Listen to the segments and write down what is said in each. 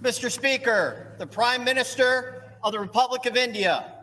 Mr. Speaker, the Prime Minister of the Republic of India.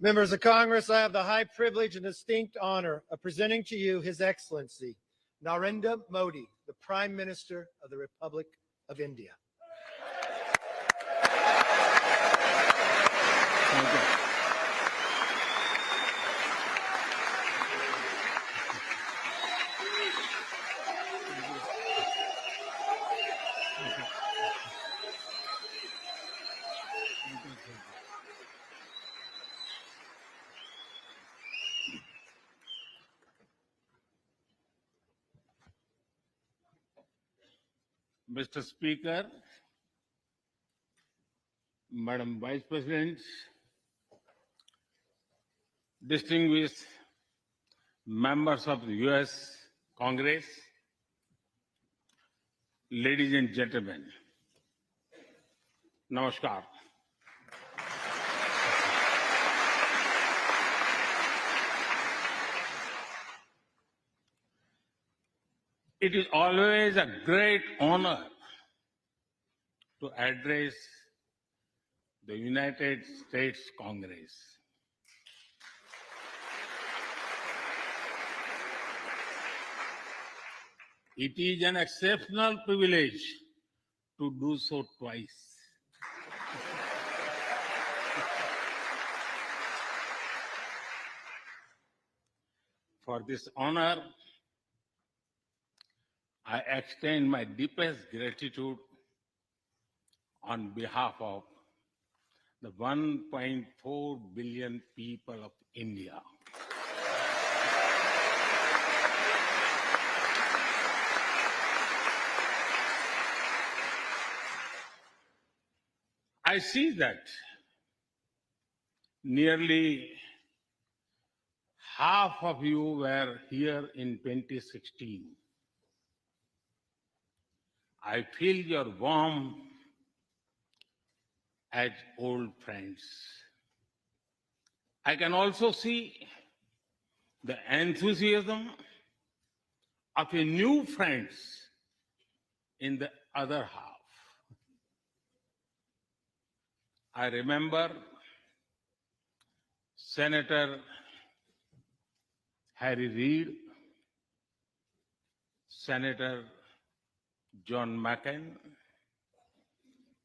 Members of Congress, I have the high privilege and distinct honor of presenting to you His Excellency Narendra Modi, the Prime Minister of the Republic of India. Thank you. Mr. Speaker, Madam Vice President, distinguished members of the US Congress, ladies and gentlemen, Namaskar. It is always a great honor to address the United States Congress. It is an exceptional privilege to do so twice. For this honor, I extend my deepest gratitude on behalf of the 1.4 billion people of India. I see that nearly half of you were here in 2016. I feel your warmth as old friends. I can also see the enthusiasm of your new friends in the other half. I remember Senator Harry Reid, Senator John McCain,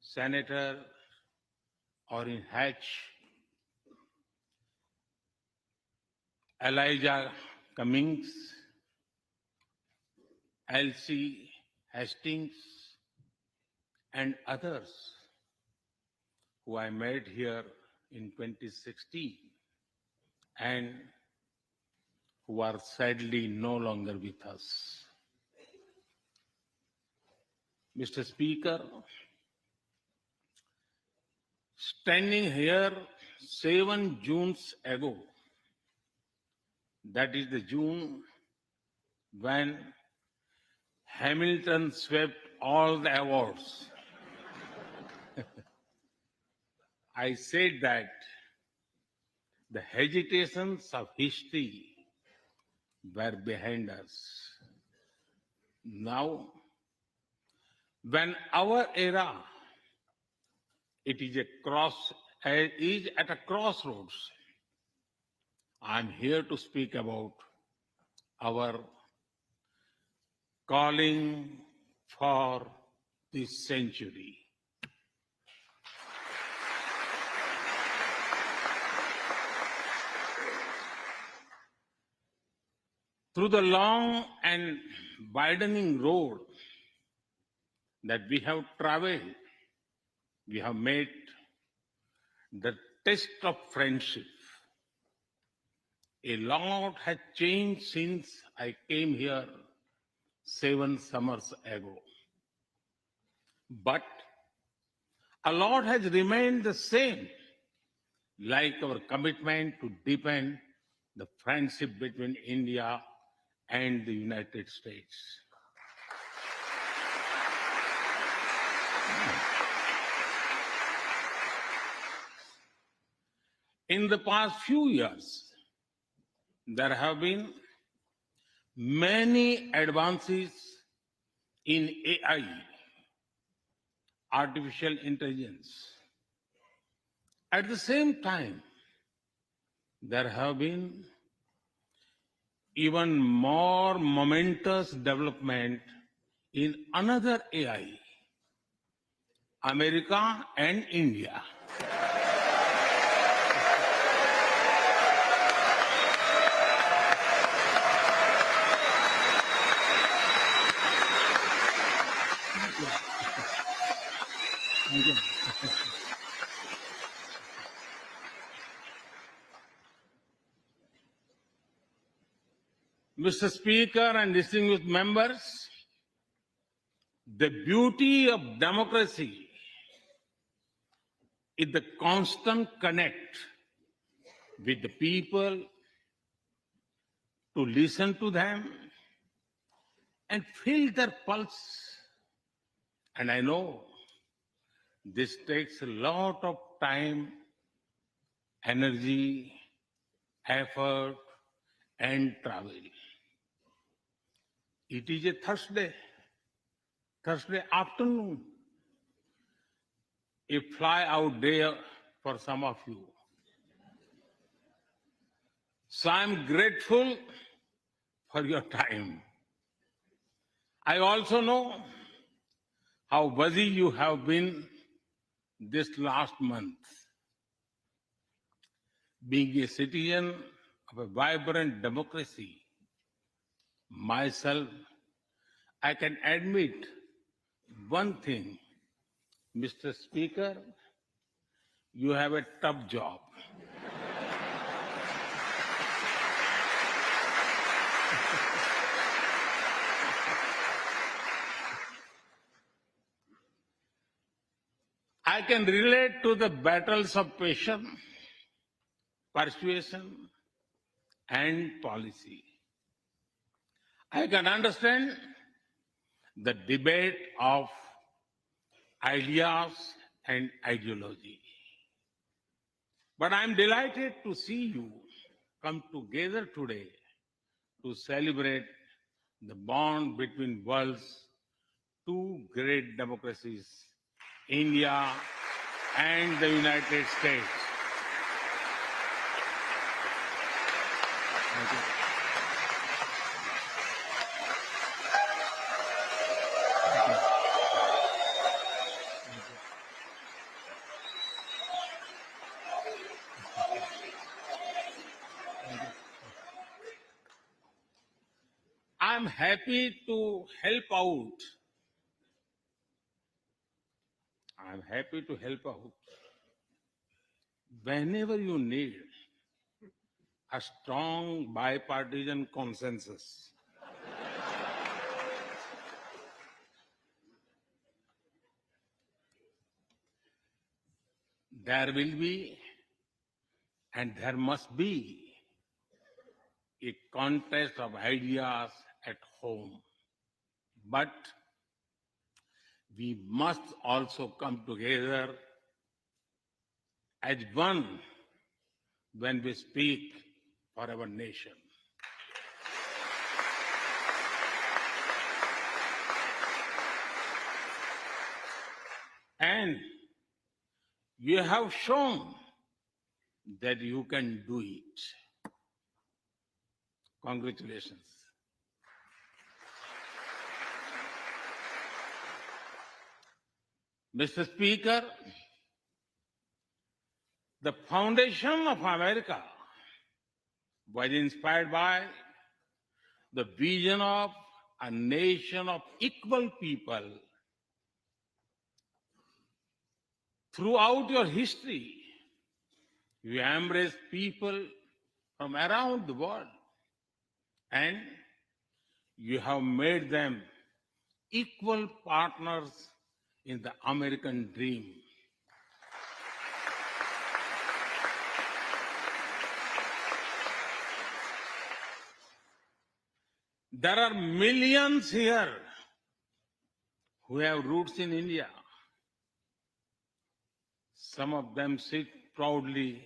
Senator Orrin Hatch, Elijah Cummings, Elsie Hastings, and others who I met here in 2016 and who are sadly no longer with us. Mr. Speaker, standing here 7 Junes ago, that is the June when Hamilton swept all the awards, I said that the hesitations of history were behind us. Now, when our era is at a crossroads, I'm here to speak about our calling for this century. Through the long and widening road that we have traveled, we have met the test of friendship. A lot has changed since I came here 7 summers ago. But a lot has remained the same, like our commitment to deepen the friendship between India and the United States. In the past few years, there have been many advances in AI, artificial intelligence. At the same time, there have been even more momentous development in another AI, America and India. Thank you. Mr. Speaker and distinguished members, the beauty of democracy is the constant connect with the people, to listen to them and feel their pulse. And I know this takes a lot of time, energy, effort, and travel. It is a Thursday afternoon, a fly out day for some of you. So I'm grateful for your time. I also know how busy you have been this last month. Being a citizen of a vibrant democracy, myself, I can admit one thing, Mr. Speaker, you have a tough job. I I can relate to the battles of patience, persuasion, and policy. I can understand the debate of ideas and ideology. But I'm delighted to see you come together today to celebrate the bond between world's two great democracies, India and the United States. Thank you. I'm happy to help out. I'm happy to help out whenever you need a strong bipartisan consensus. There will be and there must be a contest of ideas at home. But we must also come together as one when we speak for our nation. And you have shown that you can do it. Congratulations. Mr. Speaker, the foundation of America was inspired by the vision of a nation of equal people. Throughout your history, you embraced people from around the world and you have made them equal partners in the American dream. There are millions here who have roots in India. Some of them sit proudly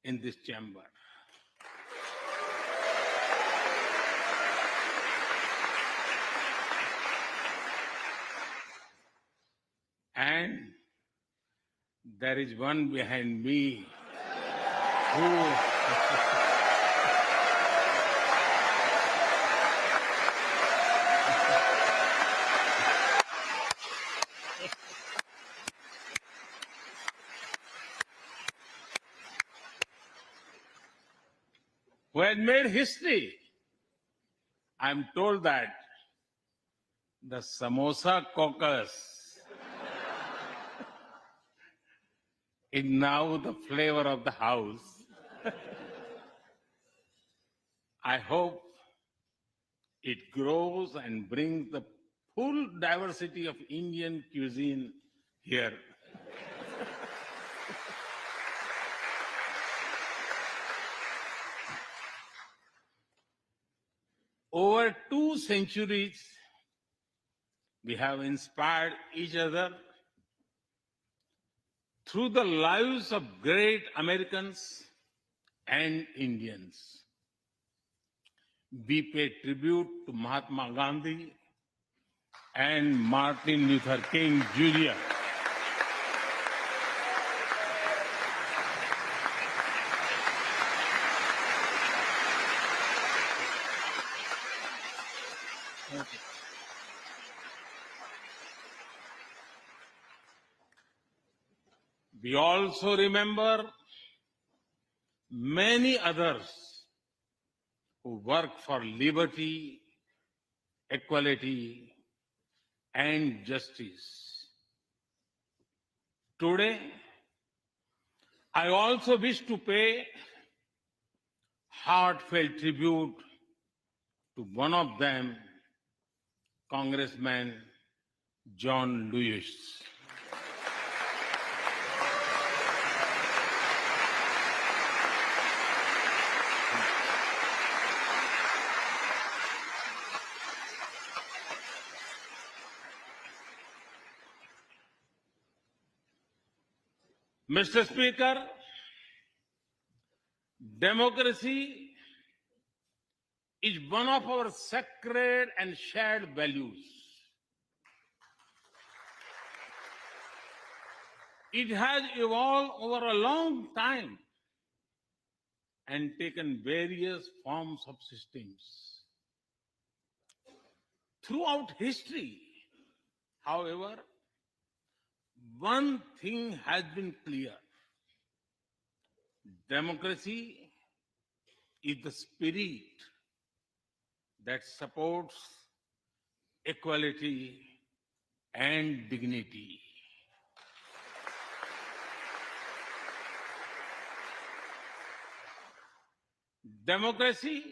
in this chamber. And there is one behind me who has made history. I'm told that the Samosa caucus is now the flavor of the house. I hope it grows and brings the full diversity of Indian cuisine here. Over 2 centuries, we have inspired each other through the lives of great Americans and Indians. We pay tribute to Mahatma Gandhi and Martin Luther King Jr. We also remember many others who work for liberty, equality, and justice. Today, I also wish to pay heartfelt tribute to one of them, Congressman John Lewis. Mr. Speaker, democracy is one of our sacred and shared values. It has evolved over a long time and taken various forms of systems. Throughout history, however, one thing has been clear. Democracy is the spirit that supports equality and dignity. Democracy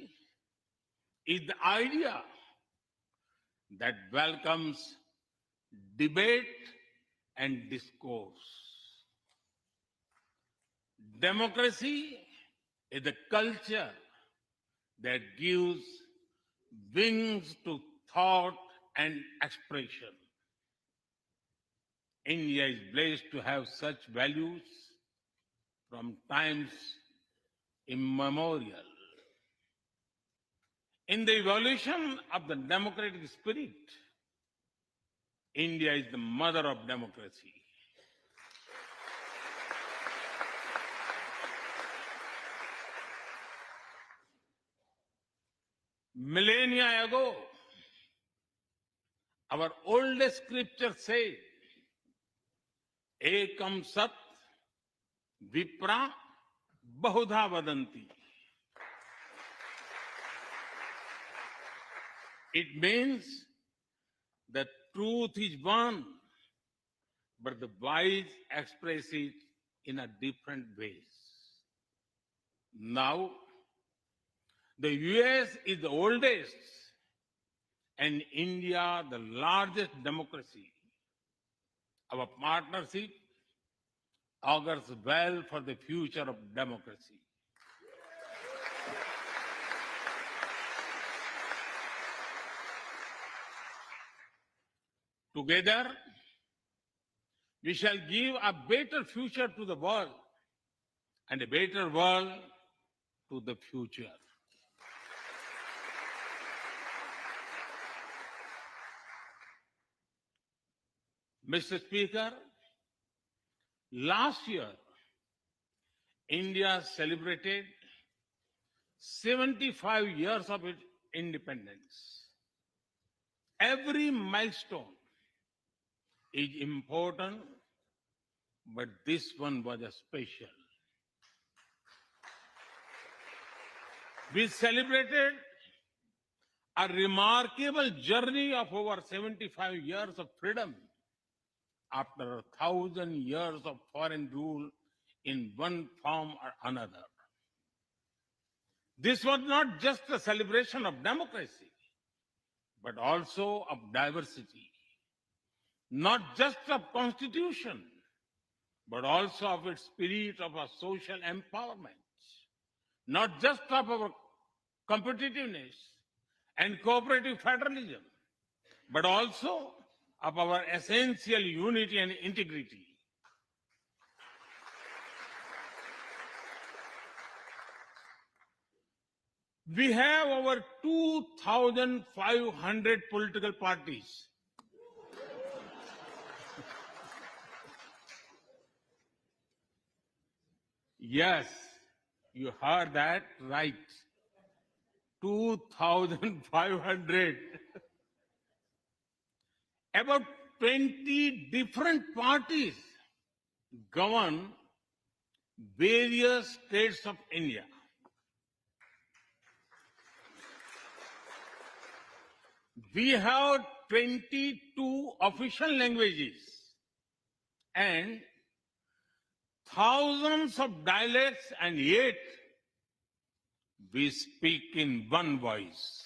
is the idea that welcomes debate and discourse. Democracy is the culture that gives wings to thought and expression. India is blessed to have such values from times immemorial. In the evolution of the democratic spirit, India is the mother of democracy. Millennia ago, our oldest scripture said, Ekam Sat Vipra Bahudha Vadanti. It means the truth is one, but the wise express it in a different ways. Now, the US is the oldest and India the largest democracy. Our partnership augurs well for the future of democracy. Together, we shall give a better future to the world and a better world to the future. Mr. Speaker, last year, India celebrated 75 years of its independence. Every milestone is important, but this one was a special. We celebrated a remarkable journey of over 75 years of freedom after 1,000 years of foreign rule in one form or another. This was not just a celebration of democracy, but also of diversity. Not just of constitution, but also of its spirit of a social empowerment. Not just of our competitiveness and cooperative federalism, but also of our essential unity and integrity. We have over 2,500 political parties. Yes, you heard that right. 2,500. About 20 different parties govern various states of India. We have 22 official languages and thousands of dialects, and yet we speak in one voice.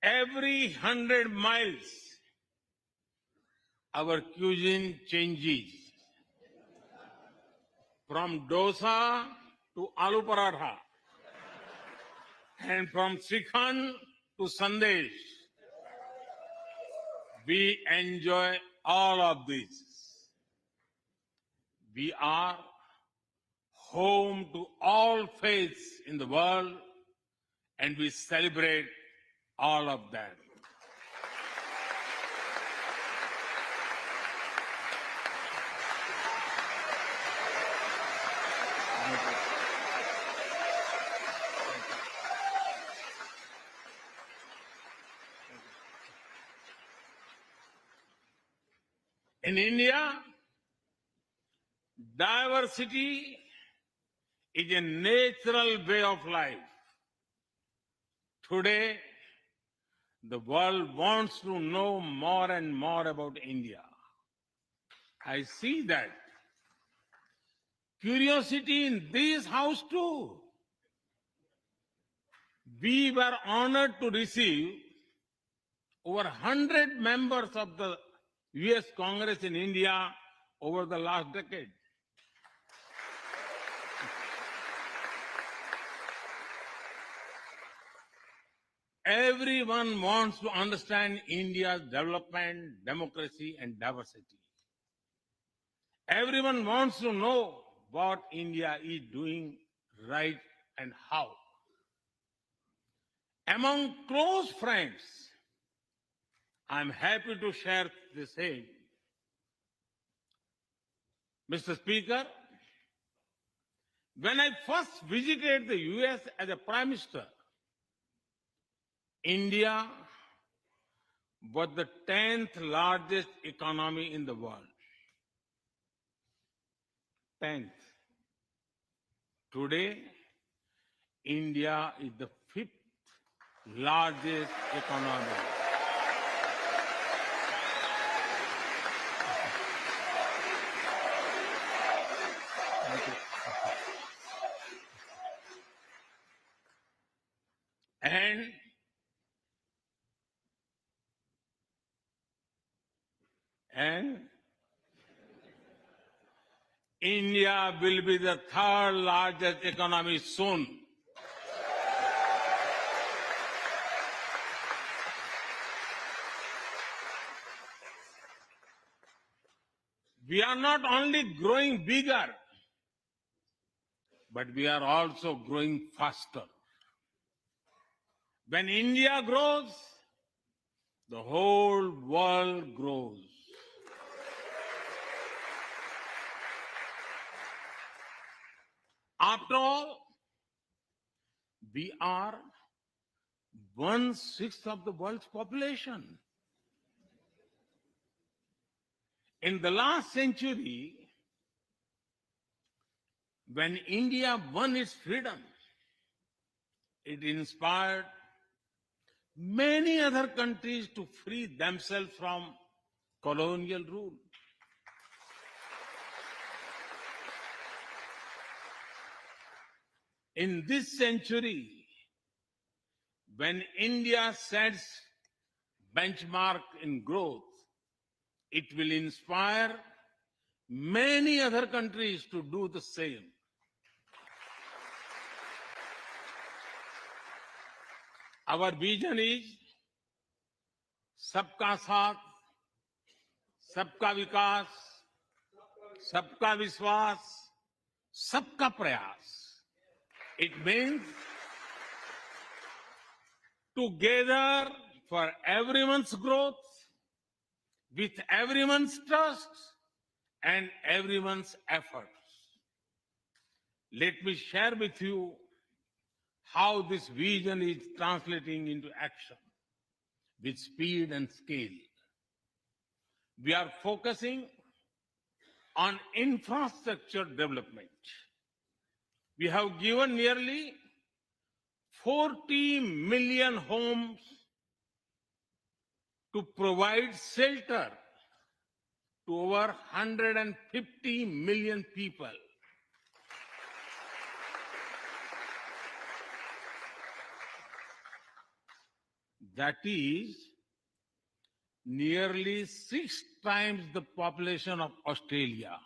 Every 100 miles, our cuisine changes. from dosa to aloo paratha, and from Srikhand to Sandesh. We enjoy all of this. We are home to all faiths in the world, and we celebrate all of them. In India, diversity is a natural way of life. Today, the world wants to know more and more about India. I see that curiosity in this house too. We were honored to receive over 100 members of the US Congress in India over the last decade. Everyone wants to understand India's development, democracy, and diversity. Everyone wants to know what India is doing right and how. Among close friends, I'm happy to share the same. Mr. Speaker, when I first visited the US as a Prime Minister, India was the 10th largest economy in the world. 10th. Today, India is the 5th largest economy. And India will be the 3rd largest economy soon. We are not only growing bigger, but we are also growing faster. When India grows, the whole world grows. After all, we are 1/6 of the world's population. In the last century, when India won its freedom, it inspired many other countries to free themselves from colonial rule. In this century, when India sets benchmark in growth, it will inspire many other countries to do the same. Our vision is सबका साथ, सबका विकास, सबका विश्वास, सबका प्रयास. It means together for everyone's growth, with everyone's trust and everyone's efforts. Let me share with you how this vision is translating into action with speed and scale. We are focusing on infrastructure development. We have given nearly 40 million homes to provide shelter to over 150 million people. That is nearly 6 times the population of Australia.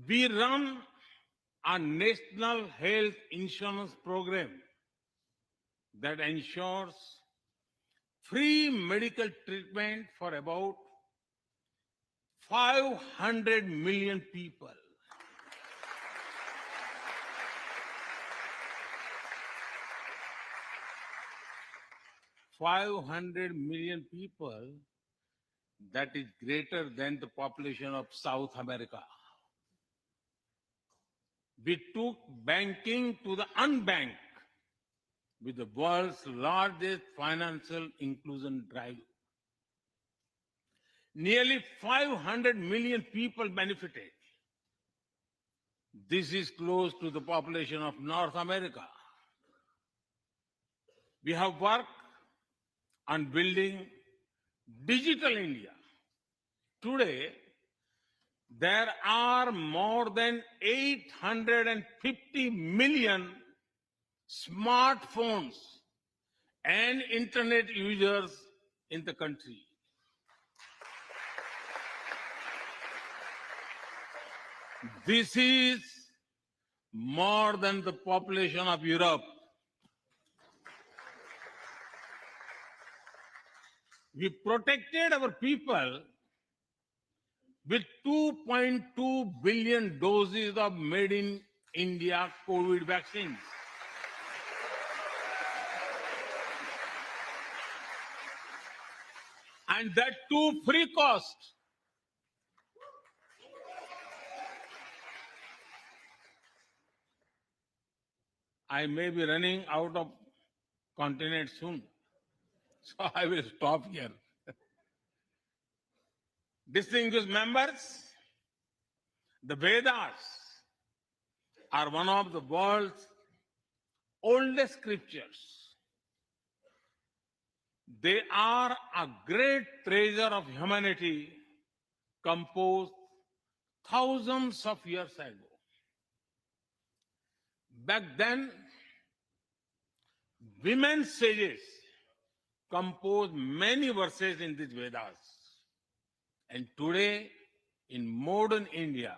We run a national health insurance program that ensures free medical treatment for about 500 million people. $500 million people, that is greater than the population of South America. We took banking to the unbanked with the world's largest financial inclusion drive. Nearly 500 million people benefited. This is close to the population of North America. We have worked on building digital India. Today, there are more than 850 million smartphones and internet users in the country. This is more than the population of Europe. We protected our people with 2.2 billion doses of made in India COVID vaccines. And that too free cost. I may be running out of continent soon, so I will stop here. Distinguished members, the Vedas are one of the world's oldest scriptures. They are a great treasure of humanity, composed thousands of years ago. Back then, women sages composed many verses in these Vedas. And today, in modern India,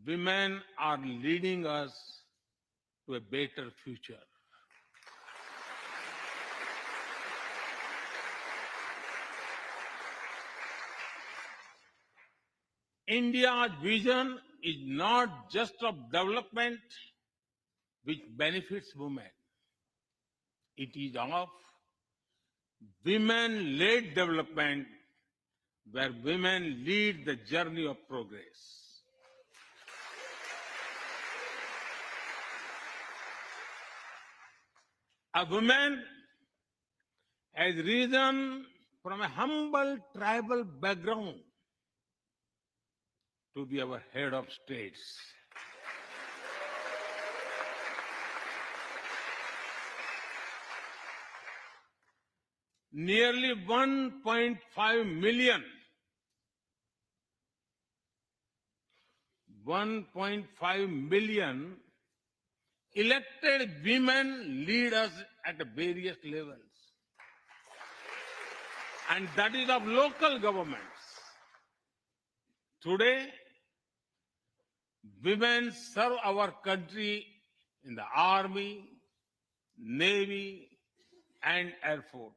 women are leading us to a better future. India's vision is not just of development which benefits women. It is of women-led development where women lead the journey of progress. A woman has risen from a humble tribal background to be our head of states. Nearly 1.5 million elected women lead us at various levels. And that is of local governments. Today, women serve our country in the Army, Navy, and Air Force.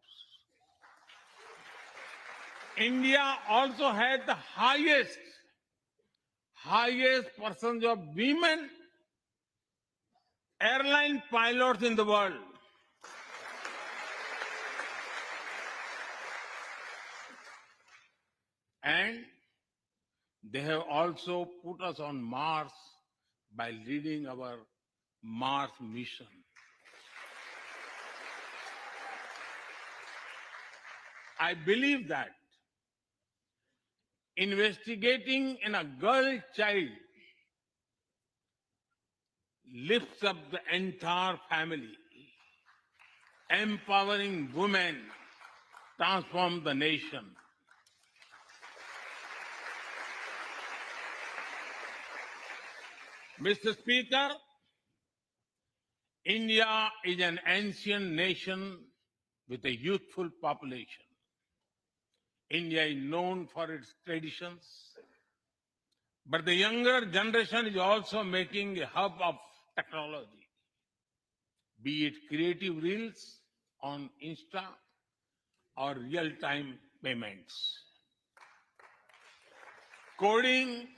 India also has the highest percentage of women airline pilots in the world. And they have also put us on Mars by leading our Mars mission. I believe that investigating in a girl child lifts up the entire family. Empowering women transforms the nation. Mr. Speaker, India is an ancient nation with a youthful population. India is known for its traditions, But the younger generation is also making a hub of technology, be it creative reels on Insta or real-time payments, coding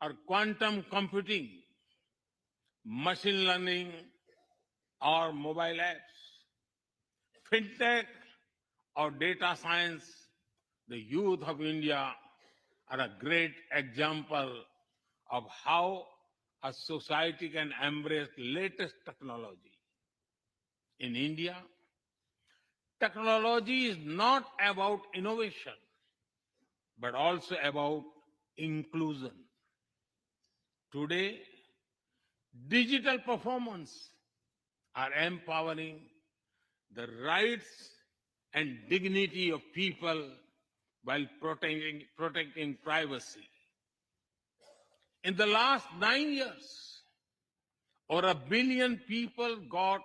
or quantum computing, machine learning or mobile apps, fintech or data science. The youth of India are a great example of how a society can embrace latest technology. In India, technology is not about innovation, but also about inclusion. Today, digital performance are empowering the rights and dignity of people while protecting privacy. In the last 9 years, over 1 billion people got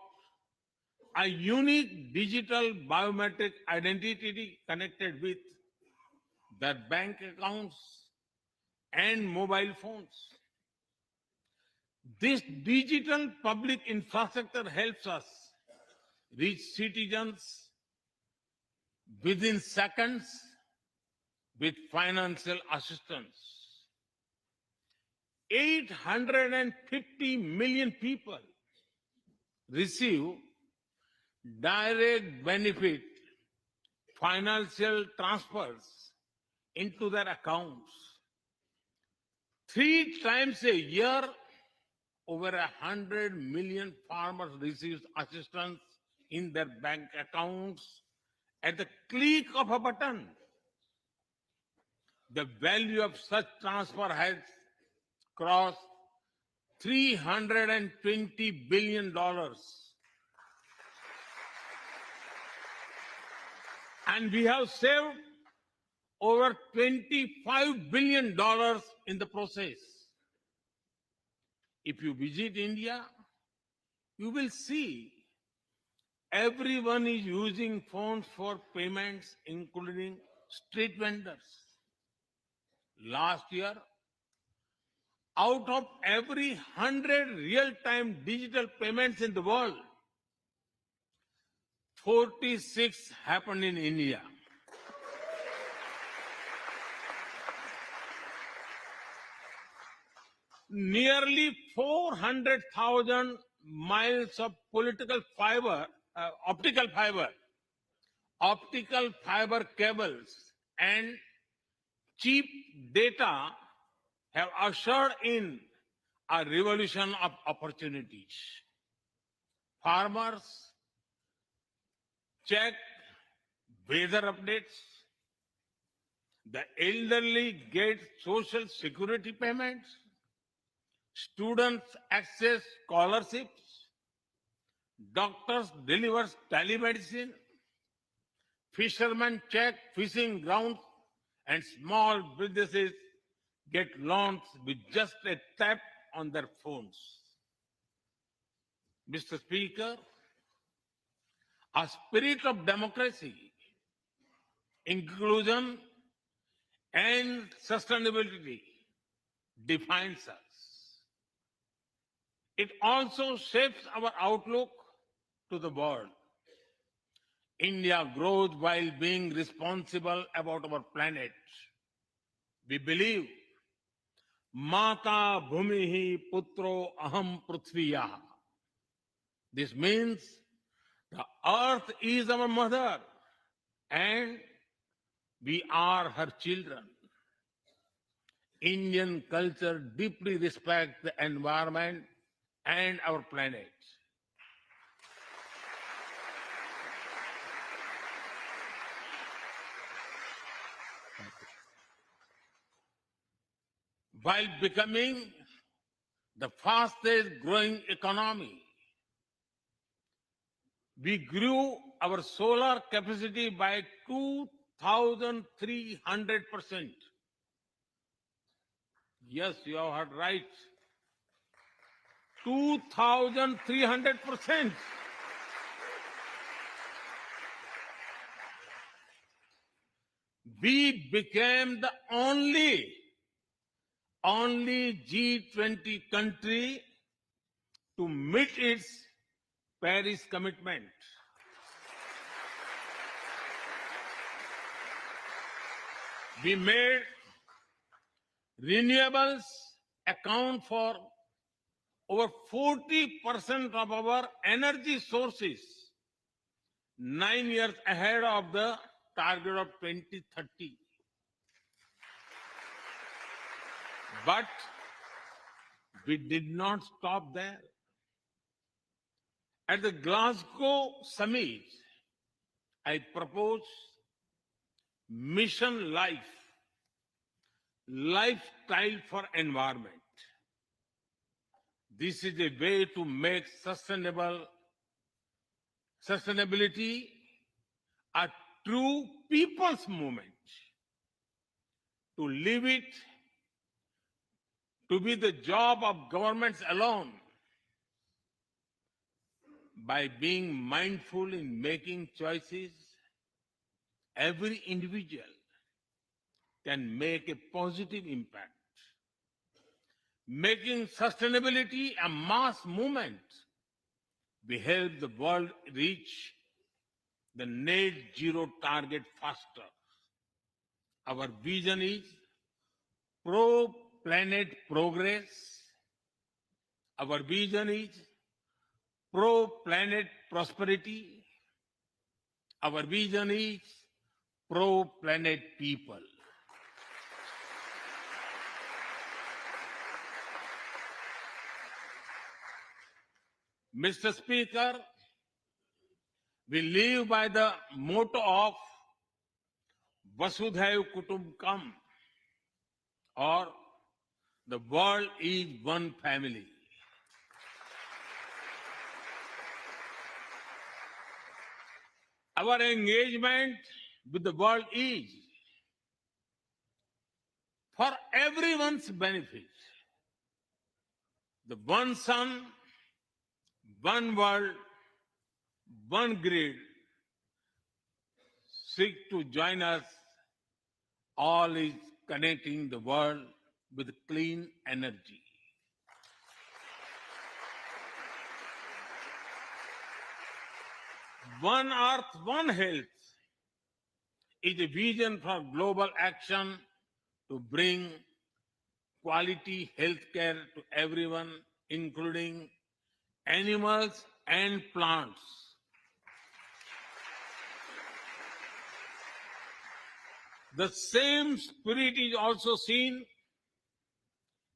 a unique digital biometric identity connected with their bank accounts and mobile phones. This digital public infrastructure helps us reach citizens within seconds with financial assistance. 850 million people receive direct benefit financial transfers into their accounts. 3 times a year, over 100 million farmers receive assistance in their bank accounts at the click of a button. The value of such transfer has crossed $320 billion. And we have saved over $25 billion in the process. If you visit India, you will see everyone is using phones for payments, including street vendors. Last year, out of every 100 real-time digital payments in the world, 46 happened in India. Nearly 400,000 miles of optical fiber cables, and cheap data have ushered in a revolution of opportunities. Farmers check weather updates. The elderly get social security payments. Students access scholarships. Doctors deliver telemedicine. Fishermen check fishing grounds, and small businesses get loans with just a tap on their phones. Mr. Speaker, a spirit of democracy, inclusion, and sustainability defines us. It also shapes our outlook to the world. India grows while being responsible about our planet. We believe, Mata Bhumihi Putro Aham Prithviya. This means the earth is our mother and we are her children. Indian culture deeply respects the environment and our planet. While becoming the fastest growing economy, we grew our solar capacity by 2,300%. Yes, you have heard right. 2,300%. We became the only only G20 country to meet its Paris commitment. We made renewables account for over 40% of our energy sources 9 years ahead of the target of 2030. But we did not stop there. At the Glasgow summit, I proposed Mission Life, lifestyle for environment. This is a way to make sustainability a true people's movement. To live it, to be the job of governments alone. By being mindful in making choices, every individual can make a positive impact. Making sustainability a mass movement, we help the world reach the net zero target faster. Our vision is pro-planet progress. Our vision is pro-planet prosperity. Our vision is pro-planet people. Mr. Speaker, we live by the motto of Vasudhaiv Kutumbakam, or the world is one family. Our engagement with the world is for everyone's benefit. The one sun, one world, one grid seek to join us. All is connecting the world with clean energy. One Earth, One Health is a vision for global action to bring quality healthcare to everyone, including animals and plants. The same spirit is also seen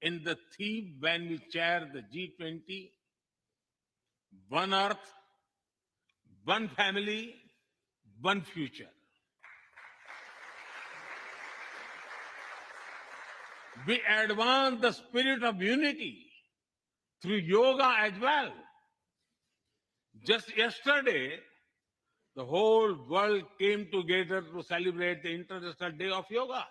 in the theme when we chair the G20, One Earth, One Family, One Future. We advance the spirit of unity through yoga as well. Just yesterday, the whole world came together to celebrate the International Day of Yoga.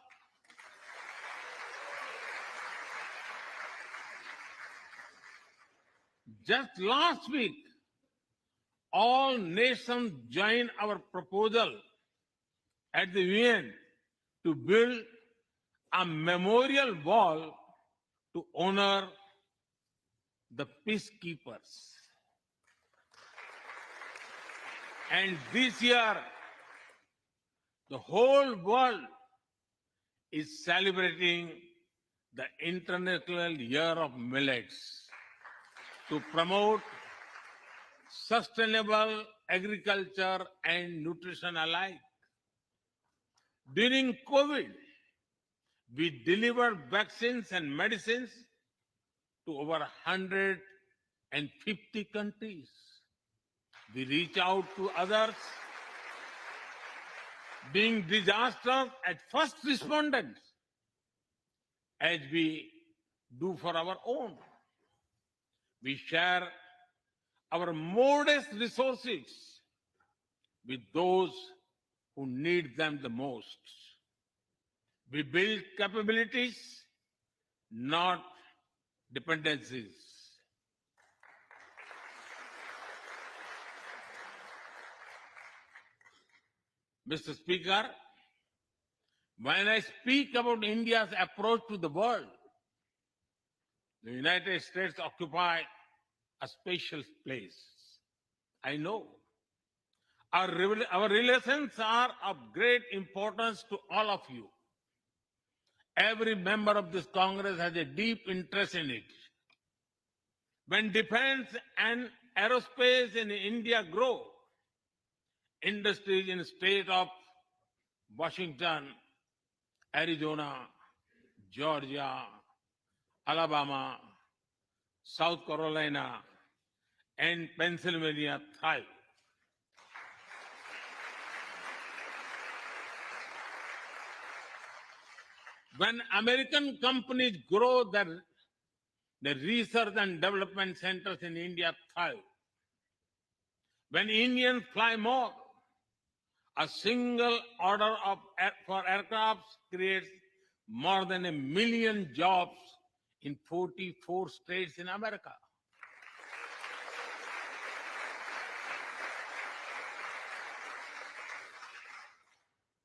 Just last week, all nations joined our proposal at the UN to build a memorial wall to honor the peacekeepers. And this year, the whole world is celebrating the International Year of Millets to promote sustainable agriculture and nutrition alike. During COVID, we delivered vaccines and medicines to over 150 countries. We reach out to others, being disaster at first respondents, as we do for our own. We share our modest resources with those who need them the most. We build capabilities, not dependencies. Mr. Speaker, when I speak about India's approach to the world, the United States occupy a special place. I know our relations are of great importance to all of you. Every member of this Congress has a deep interest in it. When defense and aerospace in India grow, industries in the state of Washington, Arizona, Georgia, Alabama, South Carolina, and Pennsylvania thrive. When American companies grow, the research and development centers in India thrive. When Indians fly more, a single order for aircrafts creates more than 1 million jobs in 44 states in America.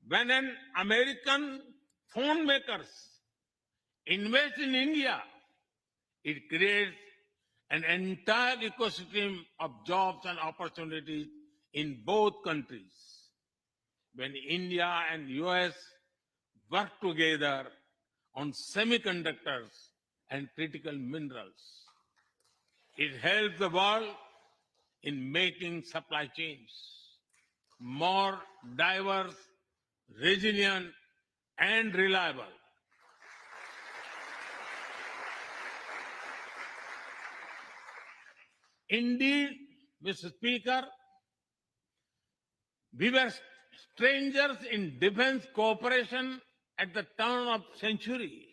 When an American phone makers invest in India, it creates an entire ecosystem of jobs and opportunities in both countries. When India and US work together on semiconductors and critical minerals, it helps the world in making supply chains more diverse, resilient, and reliable. Indeed, Mr. Speaker, we were strangers in defense cooperation at the turn of century.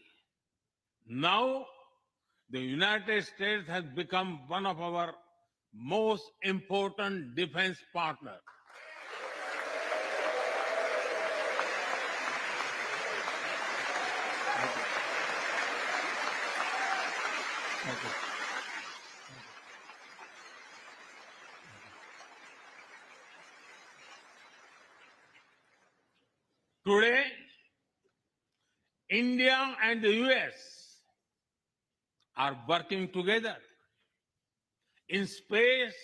Now, the United States has become one of our most important defense partners. Today, India and the US are working together in space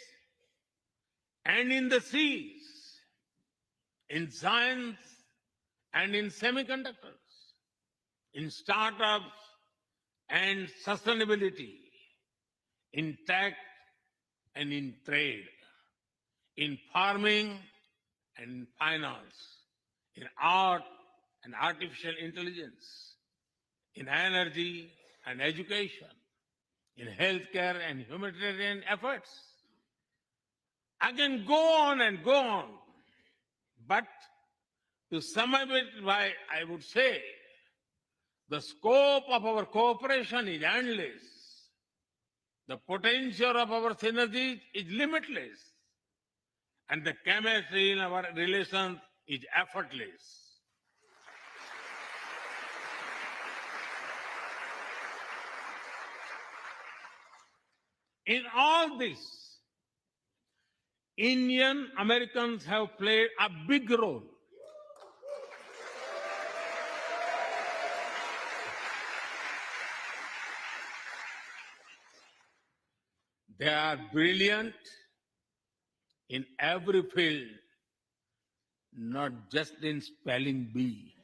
and in the seas, in science and in semiconductors, in startups and sustainability, in tech and in trade, in farming and finance, in art and artificial intelligence, in energy and education, in healthcare and humanitarian efforts. I can go on and go on, but to sum up it, I would say the scope of our cooperation is endless. The potential of our synergies is limitless. And the chemistry in our relations is effortless. In all this, Indian Americans have played a big role. They are brilliant in every field, not just in spelling bee.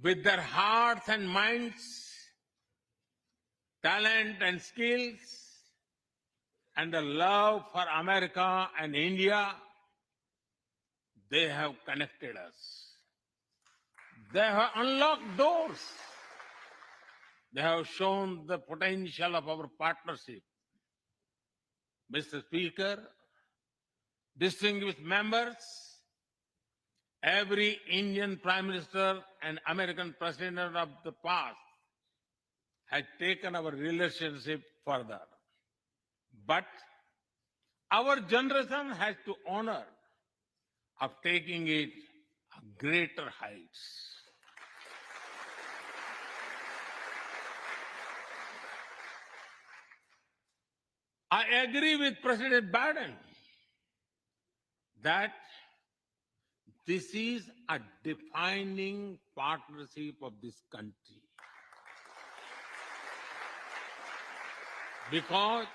With their hearts and minds, talent and skills, and the love for America and India, they have connected us. They have unlocked doors. They have shown the potential of our partnership. Mr. Speaker, distinguished members, every Indian Prime Minister and American President of the past has taken our relationship further. But our generation has to honor of taking it to greater heights. I agree with President Biden that this is a defining partnership of this country because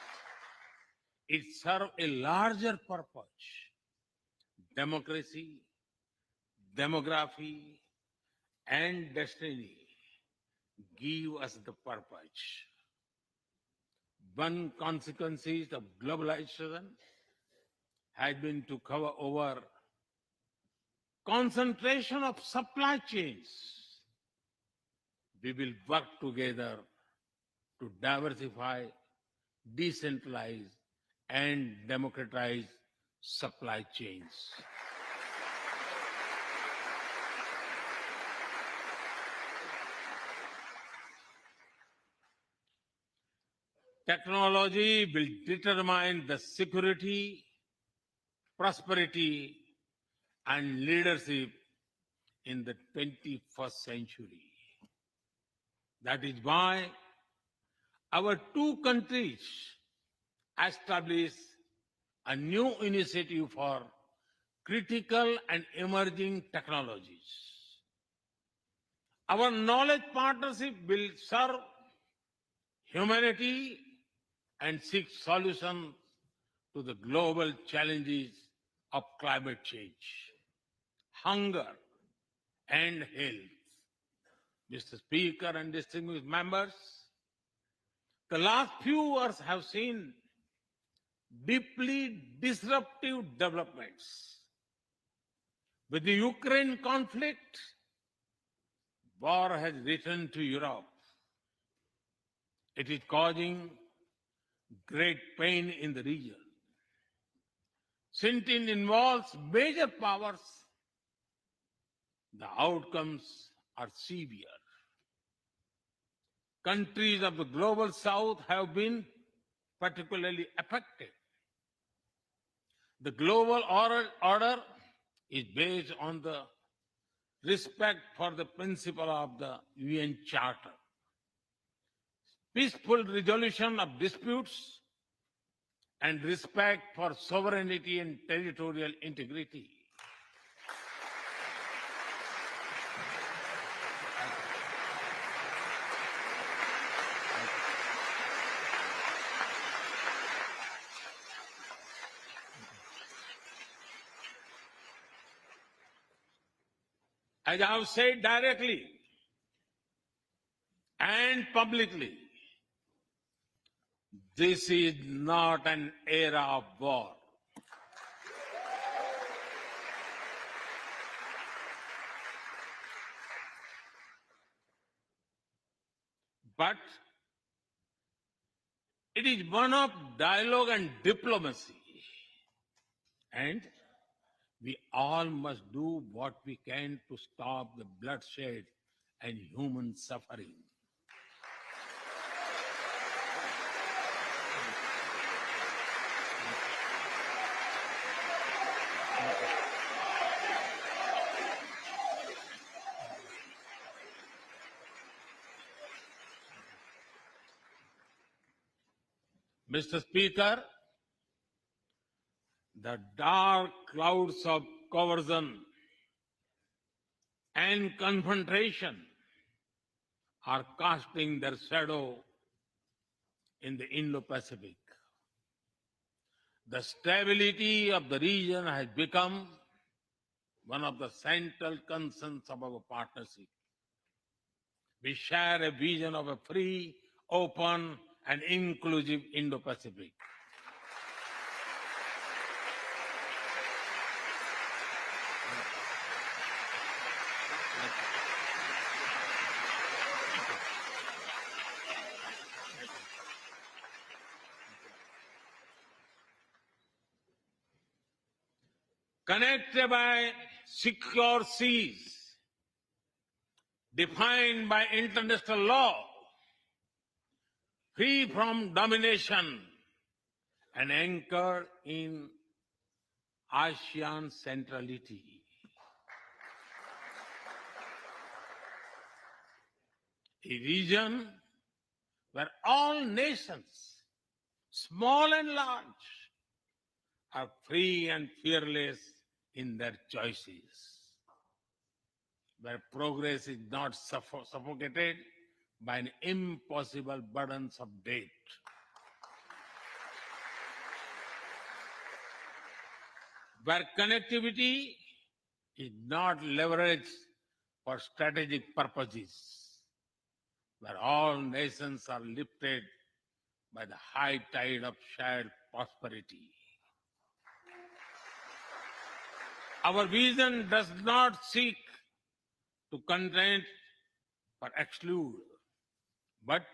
it serves a larger purpose: democracy, demography, and destiny give us the purpose. One consequence of globalization has been to cover over concentration of supply chains. We will work together to diversify, decentralize, and democratize supply chains. Technology will determine the security, prosperity, and leadership in the 21st century. That is why our two countries established a new initiative for critical and emerging technologies. Our knowledge partnership will serve humanity and seek solutions to the global challenges of climate change, hunger, and health. Mr. Speaker and distinguished members, the last few years have seen deeply disruptive developments. With the Ukraine conflict, war has returned to Europe. It is causing great pain in the region. Since it involves major powers, the outcomes are severe. Countries of the global south have been particularly affected. The global order is based on the respect for the principle of the UN Charter, peaceful resolution of disputes, and respect for sovereignty and territorial integrity. As I have said directly and publicly, this is not an era of war. But it is one of dialogue and diplomacy. And we all must do what we can to stop the bloodshed and human suffering. Mr. Speaker, the dark clouds of coercion and confrontation are casting their shadow in the Indo-Pacific. The stability of the region has become one of the central concerns of our partnership. We share a vision of a free, open, and inclusive Indo-Pacific. Connected by secure seas, defined by international law, free from domination, and anchored in ASEAN centrality. A region where all nations, small and large, are free and fearless in their choices, where progress is not suffocated by an impossible burdens of debt. Where connectivity is not leveraged for strategic purposes, where all nations are lifted by the high tide of shared prosperity. Our vision does not seek to contain or exclude, but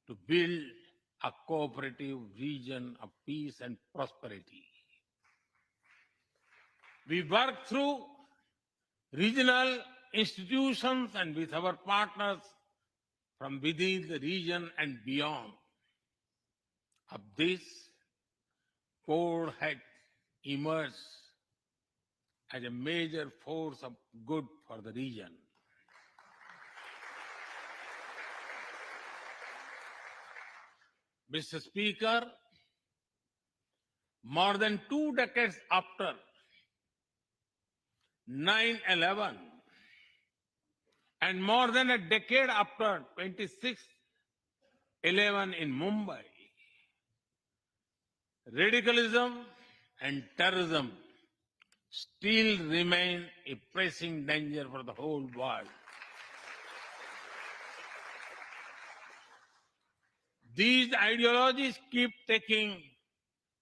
to build a cooperative region of peace and prosperity. We work through regional institutions and with our partners from within the region and beyond. Of this, Quad has emerged as a major force of good for the region. Mr. Speaker, more than 2 decades after 9/11 and more than a decade after 26/11 in Mumbai, radicalism and terrorism still remain a pressing danger for the whole world. These ideologies keep taking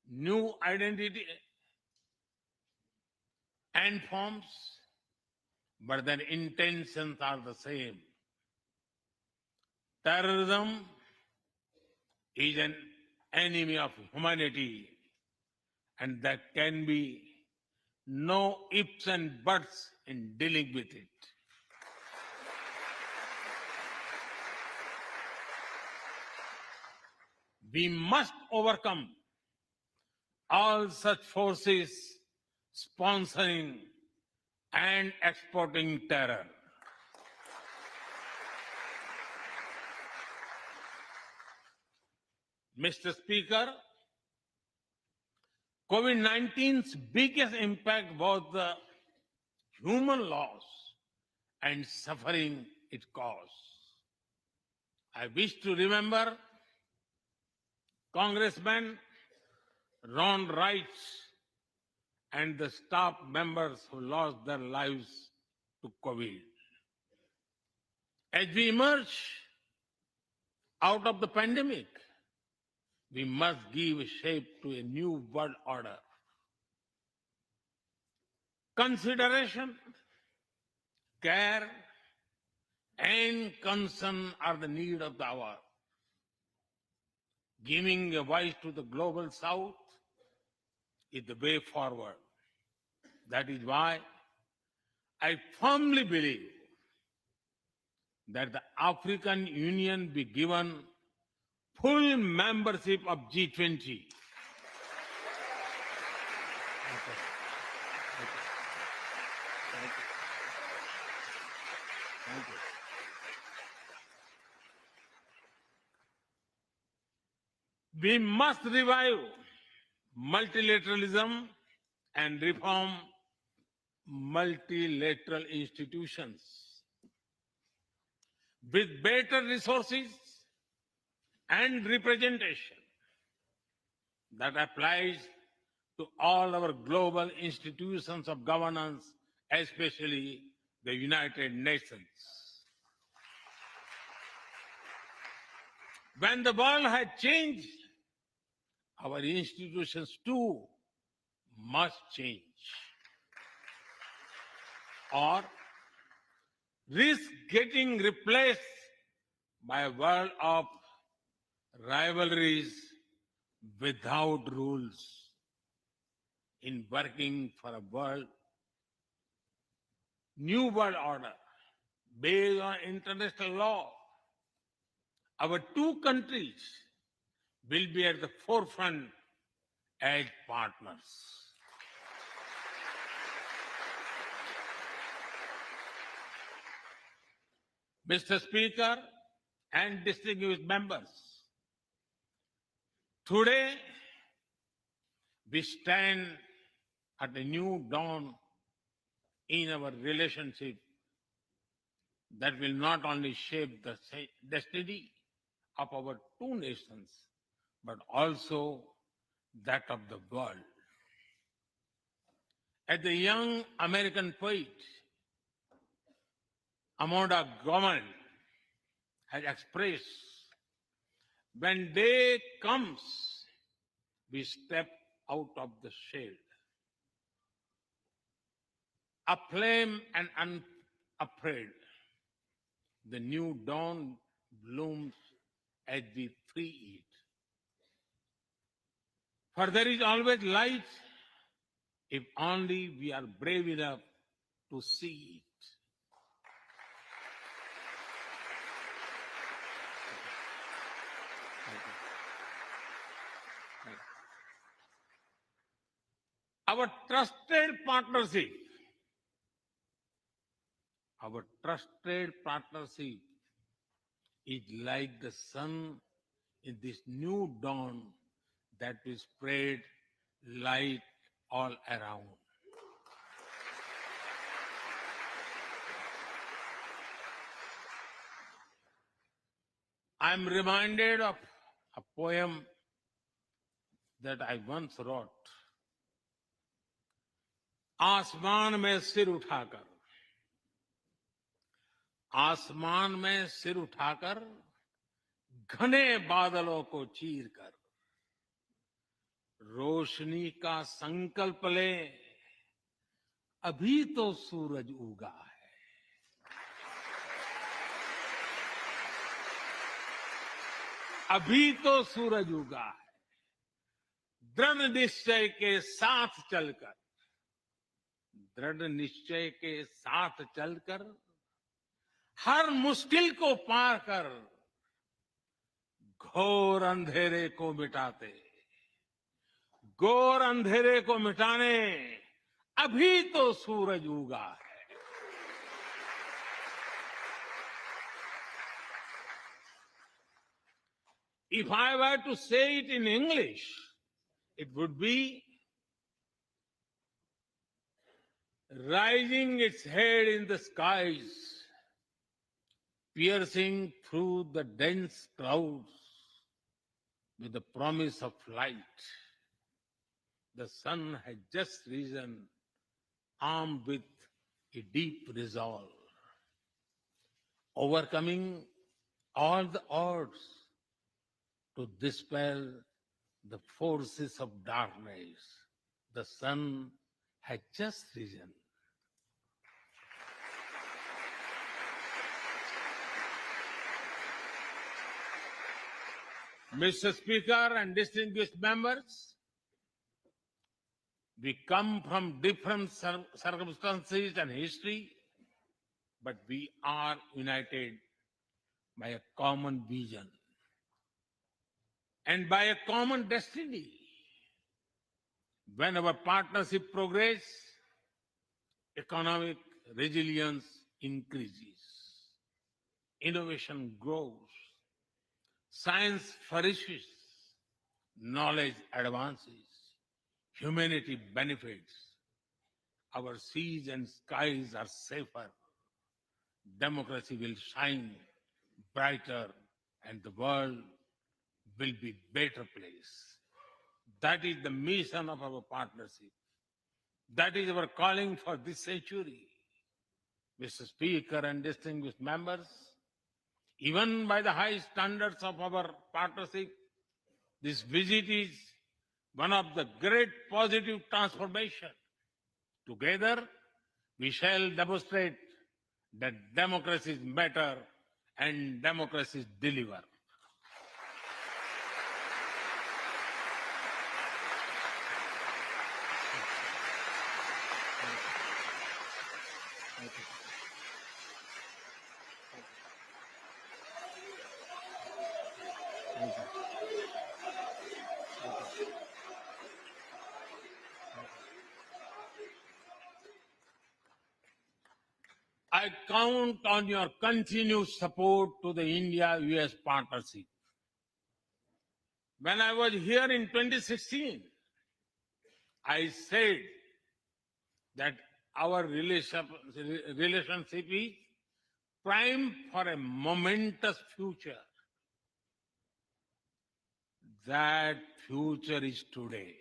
new identity and forms, but their intentions are the same. Terrorism is an enemy of humanity, and there can be no ifs and buts in dealing with it. We must overcome all such forces sponsoring and exporting terror. Mr. Speaker, COVID-19's biggest impact was the human loss and suffering it caused. I wish to remember Congressman Ron Wright and the staff members who lost their lives to COVID. As we emerge out of the pandemic, we must give shape to a new world order. Consideration, care, and concern are the need of the hour. Giving a voice to the global south is the way forward. That is why I firmly believe that the African Union be given full membership of G20. We must revive multilateralism and reform multilateral institutions. With better resources and representation that applies to all our global institutions of governance, especially the United Nations. When the world has changed, our institutions too must change, or risk getting replaced by a world of rivalries without rules. In working for a new world order based on international law, our two countries will be at the forefront as partners. Mr. Speaker and distinguished members, today we stand at a new dawn in our relationship that will not only shape the destiny of our two nations, but also that of the world. As the young American poet Amanda Gorman has expressed, when day comes, we step out of the shade, aflame and unafraid. The new dawn blooms as we free it. For there is always light if only we are brave enough to see it. Our trusted partnership is like the sun in this new dawn that will spread light all around. I'm reminded of a poem that I once wrote. आसमान में सिर उठाकर, आसमान में सिर उठाकर, घने बादलों को चीर कर, रोशनी का संकल्प ले, अभी तो सूरज उगा है. अभी तो सूरज उगा है. दृढ़ निश्चय के साथ चलकर, दृढ़ निश्चय के साथ चलकर, हर मुश्किल को पार कर, घोर अंधेरे को मिटाते, घोर अंधेरे को मिटाने अभी तो सूरज उगा है. If I were to say it in English, it would be rising its head in the skies, piercing through the dense clouds with the promise of light. The sun has just risen, armed with a deep resolve, overcoming all the odds to dispel the forces of darkness. The sun had just risen. Mr. Speaker and distinguished members, we come from different circumstances and history, but we are united by a common vision and by a common destiny. When our partnership progresses, economic resilience increases, innovation grows, science flourishes, knowledge advances, humanity benefits, our seas and skies are safer, democracy will shine brighter, and the world will be a better place. That is the mission of our partnership. That is our calling for this century. Mr. Speaker and distinguished members, even by the high standards of our partnership, this visit is one of the great positive transformation. Together, we shall demonstrate that democracies matter and democracies deliver. I count on your continued support to the India-US partnership. When I was here in 2016, I said that our relationship is prime for a momentous future. That future is today.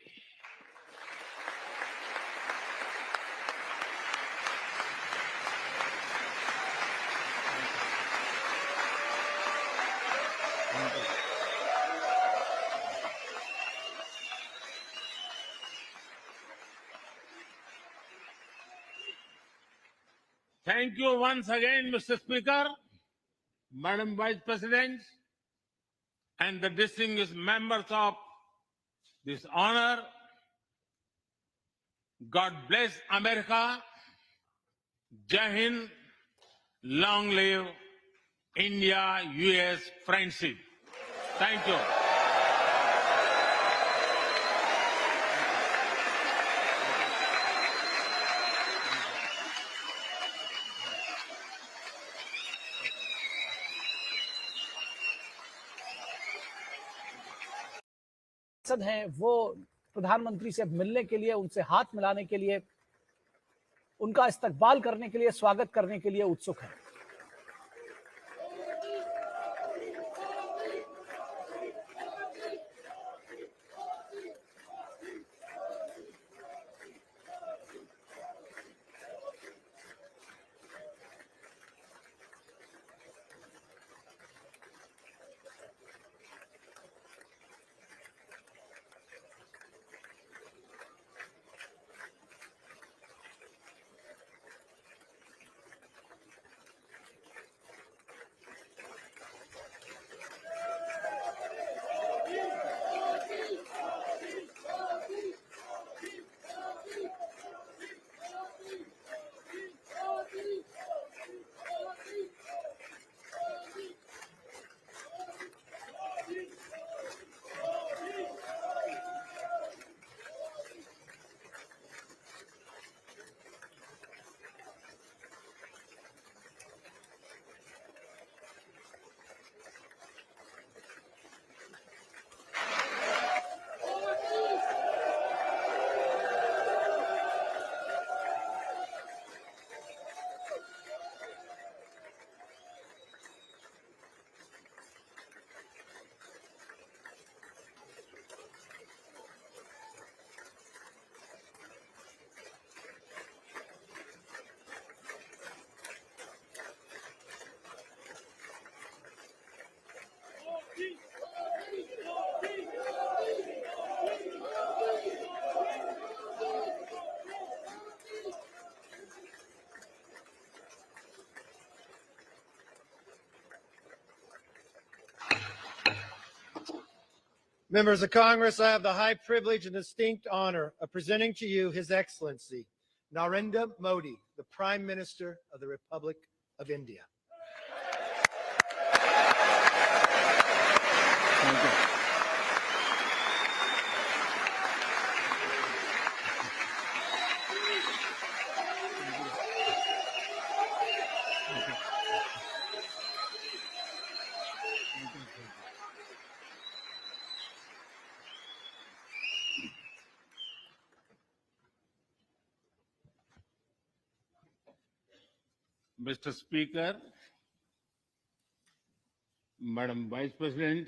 Thank you once again, Mr. Speaker, Madam Vice President, and the distinguished members of this honor. God bless America. Jai Hind. Long live India-US friendship. Thank you. सांसद हैं वो प्रधानमंत्री से मिलने के लिए, उनसे हाथ मिलाने के लिए, उनका इस्तकबाल करने के लिए, स्वागत करने के लिए उत्सुक हैं। Members of Congress, I have the high privilege and distinct honor of presenting to you His Excellency Narendra Modi, the Prime Minister of the Republic of India. Thank you. Mr. Speaker, Madam Vice President,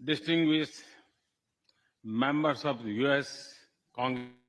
distinguished members of the US Congress,